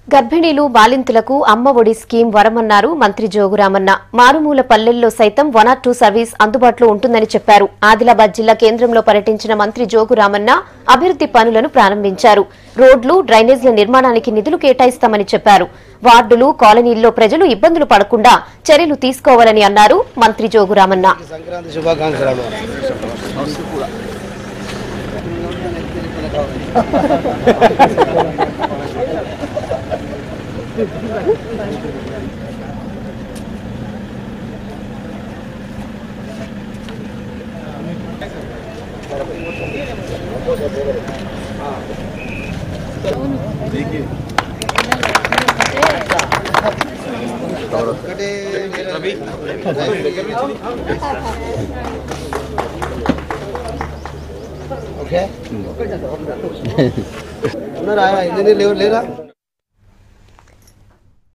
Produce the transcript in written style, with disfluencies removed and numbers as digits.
గర్భిణీలు బాలింతలకు అమ్మ ఒడి స్కీమ్ వరమన్నారు మంత్రి జోగురామన్న. మారుమూల పల్లెల్లో సైతం 102 సర్వీస్ అందుబాటులో ఉంటుందని చెప్పారు. ఆదిలాబాద్ జిల్లా కేంద్రంలో పర్యటించిన మంత్రి జోగురామన్న అభివృద్ది పనులను ప్రారంభించారు. రోడ్లు, డ్రైనేజ్ల నిర్మాణానికి నిధులు కేటాయిస్తామని చెప్పారు. వార్డులు, కాలనీల్లో ప్రజలు ఇబ్బందులు పడకుండా చర్యలు తీసుకోవాలని అన్నారు మంత్రి జోగురామన్న. ఓకే ఉన్నారా ఇంజనీర్ లేరా